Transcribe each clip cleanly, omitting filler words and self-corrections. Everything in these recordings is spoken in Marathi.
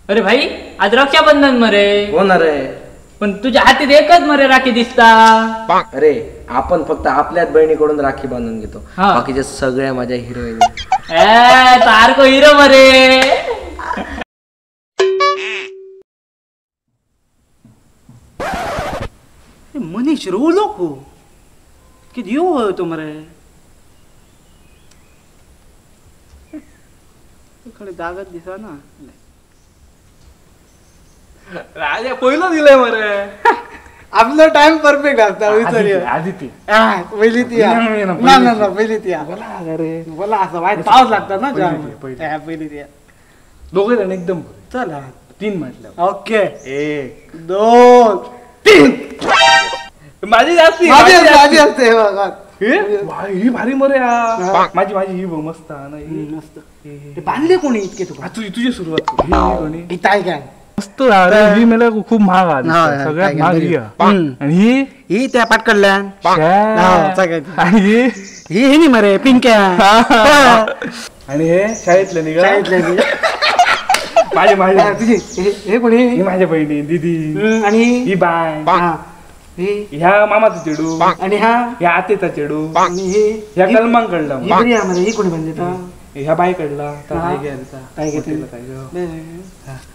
अरे भाई आज रक्षाबंधन मरे होणार आहे. पण तुझ्या हातीत एकच मरे राखी दिसता. अरे आपण फक्त आपल्याच बहिणीकडून राखी बांधून घेतो, हा. बाकीच्या सगळ्या माझ्या हिरोईन. सारखो हिरो मरे. मनीष रोलो को कि दियो हो तुमरे इकडे जागत दिसा ना. राजा पहिलं दिलंय मरे. आपला टाइम परफेक्ट असता आदिती पहिली ती ना पहिली ती बोला असं वाईट पाऊस लागतात ना पहिली ती दोघे जण एकदम चला 3 म्हटलं. ओके 1 2 3 माझी जास्ती माझी असते बघा. ही भारी मरे माझी ही मस्त ना ही. मस्त ते बांधले कोणी इतके तुका तुझी सुरुवात कर. ही कोणी इथं काय मस्त ही मला खूप महाग आहे, सगळ्यात महाग ही आहे. आणि ही त्या पाटकडल्यान आणि ही नाही मरे पिंक्या आणि हे शाळेतले निघा माझे तुझी हे कोणी ही माझ्या बहिणी दीदी आणि ही बाय ह्या मामाचा चेडू आणि हा ह्या आतेचा चेडू आणि हे ह्या कलमांग कडला ही कोणी बनले ह्या बाई कडला काय घेतलं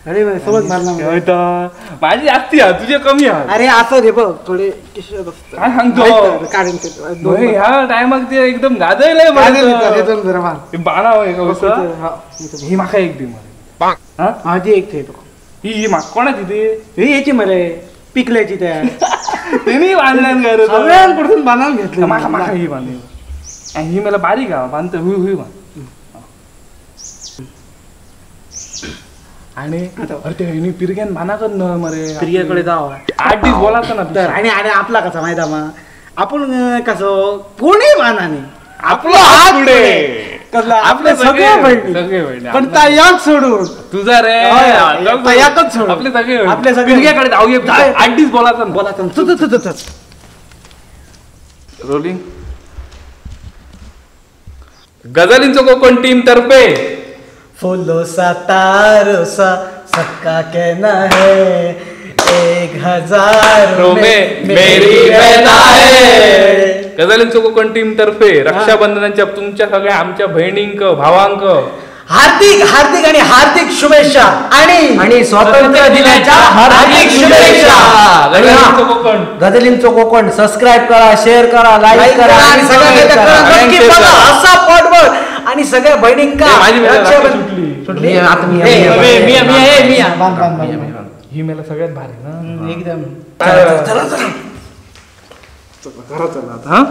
अरे समज मारला माझी जास्ती आहे तुझे कमी आहे. अरे असं रे बघ थोडे काय सांगतो ह्या टायमाक ते एकदम गाजयलंय बाणा ही माका एक दे मरे. माझी एक थे ही माक कोणाची ती ही याची मरे पिकल्याची त्या तिने बांधल्यान घर सगळ्यांकडून बांधून घेतलं माका माका ही बांधली आणि ही मला बारीक आहे बांधत हुई हुई बांध. आणि ते पिरग्यान बाना कर न मरे प्रियाकडे जावं 8 दिवस बोलायचं ना तर आणि आपला कसा माहिती मा आपण कसं कोणी मानाने आपला हात पुढे आपले सगळे पण तयाक सोडून तुझा रे तयाकच सोडून आपले सगळे आपले सगळे पिरग्याकडे जाऊ 8 दिवस बोलायचं रोलिंग. गझलींचो कोकण टीम तर्फे फूलों सा तारों सा सबका कहना है 1000 में मेरी बहना है. गझलींचो कोकण टीम तर्फे रक्षाबंधनाच्या तुमच्या सगळ्या आमच्या बहिणींक भावांक हार्दिक हार्दिक आणि हार्दिक शुभेच्छा आणि स्वातंत्र्य दिनाच्या हार्दिक शुभेच्छा. गझलींचो कोकण गझलींचो कोकण सबस्क्राईब करा, शेअर करा, लाईक करा आणि सगळ्या असा पॉटवर आणि सगळ्या बहिणींका सुटली आता मी ही मला सगळ्यात भारी ना एकदम चला आता हा